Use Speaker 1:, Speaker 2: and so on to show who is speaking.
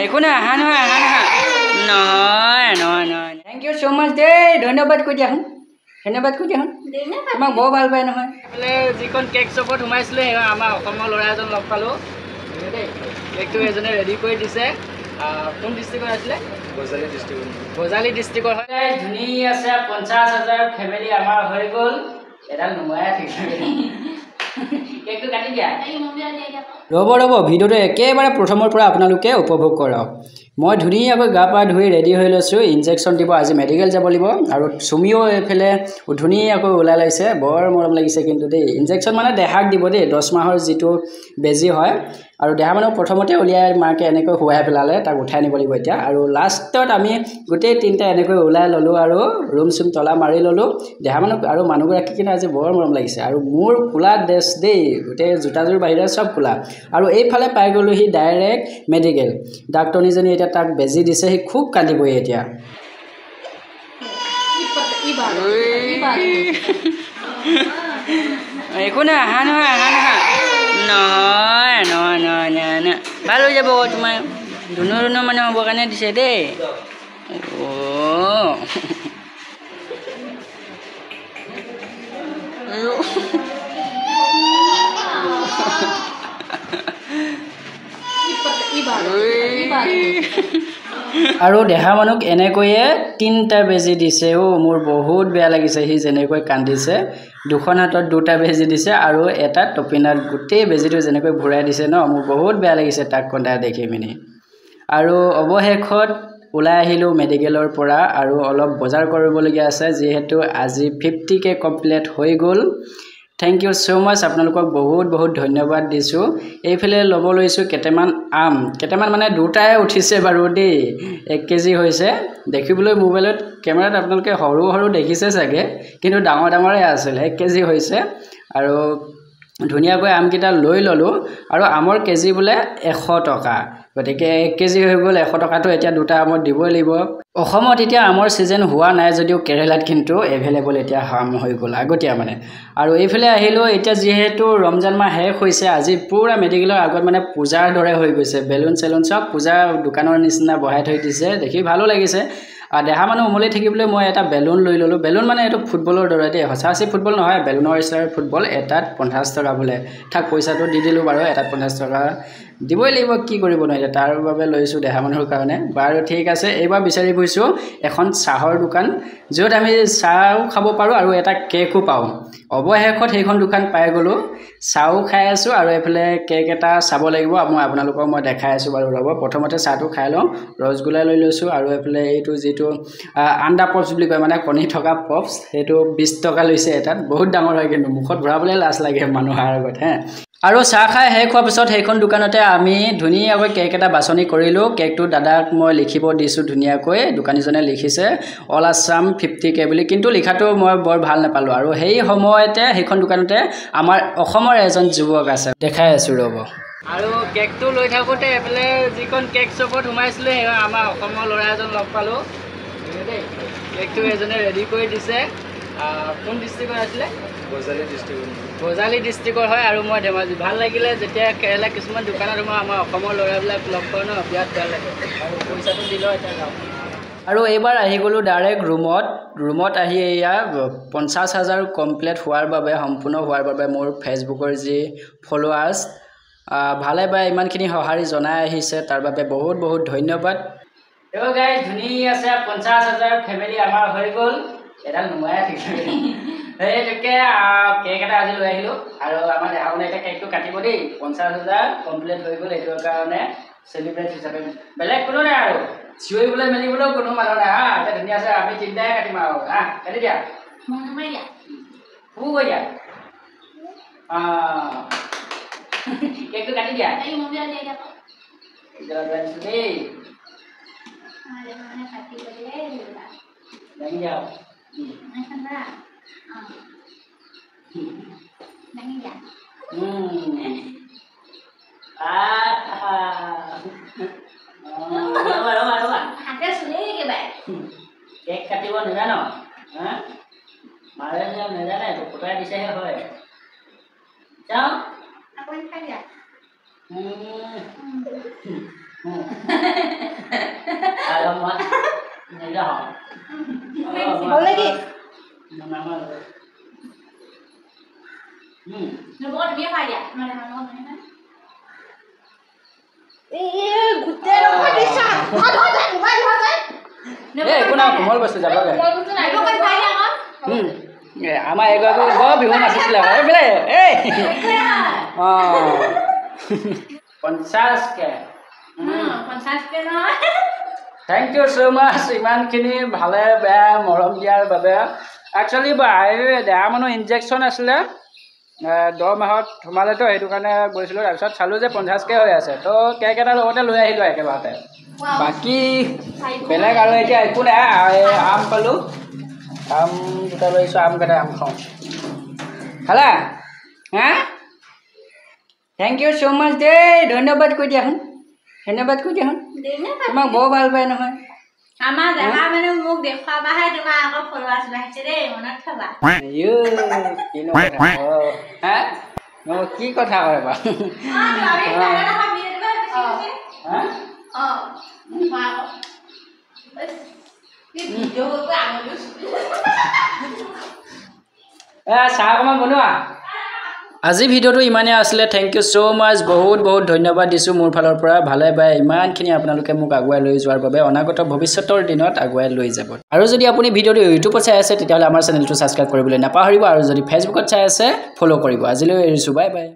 Speaker 1: একো নাই আহা নহয় নহয় নহয় নহয় থেংক ইউ ছ' মাছ দেই ধন্যবাদ কৈ দিয়া ধন্যবাদ কৈ দিয়া তোমাক বৰ ভাল পায় নহয় বোলে যিখন কেক শ্বপত সোমাইছিলোঁ সেই আমাৰ অসমৰ ল'ৰা এজন লগ পালোঁ দেই কেকটো এজনে ৰেডি কৰি দিছে কোন ডিষ্ট্ৰিক্টৰ আছিলে বজালী ডিষ্ট্ৰিক্টৰ হয় ধুনীয়া আছে 50,000 ফেমিলি আমাৰ হৈ গ'ল এডাল নুমাই থাকিলে কেকটো কাটি দিয়া ৰ'ব ভিডিঅ'টো একেবাৰে প্ৰথমৰ পৰা আপোনালোকে উপভোগ কৰক মই ধুনীয়াকৈ গা পা ধুই ৰেডি হৈ লৈছোঁ ইনজেকশ্যন দিব আজি মেডিকেল যাব লাগিব আৰু চুমিও এইফালে ধুনীয়াকৈ ওলাই লৈছে বৰ মৰম লাগিছে কিন্তু দেই ইনজেকশ্যন মানে দেহাক দিব দেই 10 মাহৰ যিটো বেজি হয় আৰু দেহা মানুহ প্ৰথমতে উলিয়াই মাকে এনেকৈ শুৱাই পেলালে তাক উঠাই নিব লাগিব এতিয়া আৰু লাষ্টত আমি গোটেই তিনিটা এনেকৈ ওলাই ল'লোঁ আৰু ৰুম চুম তলা মাৰি ল'লোঁ দেহা মানুহ আৰু মানুহগৰাকী কিন্তু আজি বৰ মৰম লাগিছে আৰু মোৰ কোলা ড্ৰেছ দেই গোটেই জোতাযোৰ বাহিৰে চব কোলা আৰু এইফালে পাই গ'লোঁ সি ডাইৰেক্ট মেডিকেল ডাক্তৰনীজনী এতিয়া তাক বেজি দিছে সি খুব কান্দিবই এতিয়া একো নাই আহা নহয় নহয় ভাল হৈ যাব তোমাৰ ধুনু মানে হ'বৰ কাৰণে দিছে দেই আৰু দেহা মানুহক এনেকৈয়ে 3টা বেজি দিছে মোৰ বহুত বেয়া লাগিছে সি যেনেকৈ কান্দিছে দুখন হাতত 2টা বেজি দিছে আৰু এটা টপিনাত গোটেই বেজিটো যেনেকৈ ঘূৰাই দিছে ন মোৰ বহুত বেয়া লাগিছে তাক কন্দা দেখি মিনি আৰু অৱশেষত ওলাই আহিলোঁ মেডিকেলৰ পৰা আৰু অলপ বজাৰ কৰিবলগীয়া আছে যিহেতু আজি 50K কমপ্লিট হৈ গ'ল থেংক ইউ ছ' মাছ আপোনালোকক বহুত ধন্যবাদ দিছোঁ এইফালে ল'ব লৈছোঁ কেইটামান আম কেইটামান মানে 2টাই উঠিছে বাৰু দেই 1 কেজি হৈছে দেখিবলৈ মোবাইলত কেমেৰাত আপোনালোকে সৰু দেখিছে চাগে কিন্তু ডাঙৰে আছিল 1 কেজি হৈছে আৰু ধুনীয়াকৈ আমকেইটা লৈ ল'লোঁ আৰু আমৰ কেজি বোলে 100 টকা গতিকে 1 কেজি হৈ গ'ল 100 টকাটো এতিয়া 2টা আমত দিবই লাগিব অসমত এতিয়া আমৰ ছিজন হোৱা নাই যদিও কেৰেলাত কিন্তু এভেইলেবল এতিয়া আম হৈ গ'ল আগতীয়া মানে আৰু এইফালে আহিলোঁ এতিয়া যিহেতু ৰমজান মাহ শেষ হৈছে আজি পুৰা মেডিকেলৰ আগত মানে পূজাৰ দৰে হৈ গৈছে বেলুন চেলুন চব পূজাৰ দোকানৰ নিচিনা বহাই থৈ দিছে দেখি ভালো লাগিছে দেহা মানুহ উমলি থাকিবলৈ মই এটা বেলুন লৈ ল'লোঁ বেলুন মানে এইটো ফুটবলৰ দৰে দেই সঁচা ফুটবল নহয় বেলুনৰ ষ্টাইলৰ ফুটবল এটাত 50 টকা বোলে তাক পইচাটো দি দিলোঁ বাৰু এটাত 50 টকা দিবই লাগিব কি কৰিব নোৱাৰে তাৰ বাবে লৈছোঁ দেহা মানুহৰ কাৰণে বাৰু ঠিক আছে এইবাৰ বিচাৰি ফুৰিছোঁ এখন চাহৰ দোকান য'ত আমি চাহও খাব পাৰোঁ আৰু এটা কেকো পাওঁ অৱশেষত সেইখন দোকান পাই গ'লোঁ চাহও খাই আছোঁ আৰু এইফালে কেক এটা চাব লাগিব মই আপোনালোকক মই দেখাই আছোঁ বাৰু ৰ'ব প্ৰথমতে চাহটো খাই লওঁ ৰসগোল্লা লৈ লৈছোঁ আৰু এইফালে এইটো যিটো আণ্ডা পপছ বুলি কয় মানে কণী থকা পপছ সেইটো 20 টকা লৈছে এটাত বহুত ডাঙৰ হয় কিন্তু মুখত ভৰাবলৈ লাজ লাগে মানুহৰ আগত আৰু চাহ খাই শেষ হোৱাৰ পিছত সেইখন দোকানতে আমি ধুনীয়াকৈ কেক এটা বাছনি কৰিলোঁ কেকটো দাদাক মই লিখিব দিছোঁ ধুনীয়াকৈ দোকানীজনে লিখিছে অল আছাম 50K বুলি কিন্তু লিখাটো মই বৰ ভাল নাপালোঁ আৰু সেই সময়তে সেইখন দোকানতে আমাৰ অসমৰ এজন যুৱক আছে দেখাই আছোঁ ৰ'ব আৰু কেকটো লৈ থাকোঁতে এইফালে যিখন কেক শ্বপত সোমাইছিলোঁ সেই আমাৰ অসমৰ ল'ৰা এজন লগ পালোঁ দেই কেকটো এজনে ৰেডি কৰি দিছে কোন ডিষ্ট্ৰিক্টৰ আছিলে বজালী ডিষ্ট্ৰিক্টৰ হয় আৰু মই ধেমাজি ভাল লাগিলে যেতিয়া কেৰেলা কিছুমান দোকানত মই আমাৰ অসমৰ ল'ৰাবিলাক লগ পাওঁ ন বিৰাট ভাল লাগে আৰু পইচাটো দিলোঁ এতিয়া যাওঁ আৰু এইবাৰ আহি গ'লোঁ ডাইৰেক্ট ৰুমত আহি এয়া 50,000 কমপ্লিট হোৱাৰ বাবে সম্পূৰ্ণ হোৱাৰ বাবে মোৰ ফেচবুকৰ যি ফলোৱাৰ্ছ ভালে পাই ইমানখিনি সঁহাৰি জনাই আহিছে তাৰ বাবে বহুত ধন্যবাদ গাইজ ধুনীয়া আছে 50,000 ফেমিলি আমাৰ হৈ গ'ল এডাল নুমাই থাকিলে সেইটোকে কেক এটা আজি লৈ আহিলোঁ আৰু আমাৰ দেহা মানে এতিয়া কেকটো কাটিব দেই 50,000 কমপ্লিট হৈ গ'ল এইটোৰ কাৰণে চেলিব্ৰেট হিচাপে বেলেগ কোনো নাই আৰু চিঞৰিবলৈ মেলিবলৈও কোনো মানুহ নাই এতিয়া ধুনীয়া আছে আমি 3টাই কাটিম আৰু কাটি দিয়া কৈ দিয়া কেকটো কাটি দিয়া দেই দাঙি যাও কেক কাটিব নাজানো মাৰে নাজানে ফুটাই দিছেহে হয় যাওঁ
Speaker 2: ভাল লাগি
Speaker 1: কোমল বস্তু যাব আমাৰ এগৰাকী বৰ বিহু নাচিছিলে বোলে এই 50কে থেংক ইউ ছ' মাছ ইমানখিনি ভালে বেয়া মৰম দিয়াৰ বাবে একচুৱেলি দেহা মানুহ ইনজেকশ্যন আছিলে 10 মাহত সোমালেতো সেইটো কাৰণে গৈছিলোঁ তাৰপিছত চালোঁ যে 50কে হৈ আছে তো কেক এটা লগতে লৈ আহিলোঁ একেবাৰতে বাকী বেলেগ আৰু এতিয়া একো নাই আম পালোঁ আম দুটা লৈ আহিছোঁ আমকেইটা আম খাওঁ খালা হা থেংক ইউ ছ' মাছ দেই ধন্যবাদ কৈ দিয়াচোন ধন্যবাদ কৈ দিয়াচোন তোমাক বৰ ভাল পায় নহয়
Speaker 2: আমাৰ দেখা মানে মোক দেখুৱাবাহে তোমাৰ আকৌ ফলোৱাৰ্ছ বাঢ়িছে দেই মনত থবা
Speaker 1: কি কথা হয় বা চাহ অকণমান বনোৱা আজি ভিডিঅ'টো ইমানেই আছিলে থেংক ইউ ছ' মাছ বহুত বহুত ধন্যবাদ দিছোঁ মোৰ ফালৰ পৰা ভালে পায় ইমানখিনি আপোনালোকে মোক আগুৱাই লৈ যোৱাৰ বাবে অনাগত ভৱিষ্যতৰ দিনত আগুৱাই লৈ যাব আৰু যদি আপুনি ভিডিঅ'টো ইউটিউবত চাই আছে তেতিয়াহ'লে আমাৰ চেনেলটো ছাবস্ক্ৰাইব কৰিবলৈ নাপাহৰিব আৰু যদি ফেচবুকত চাই আছে ফ'ল' কৰিব আজিলৈ এৰিছোঁ বাই বাই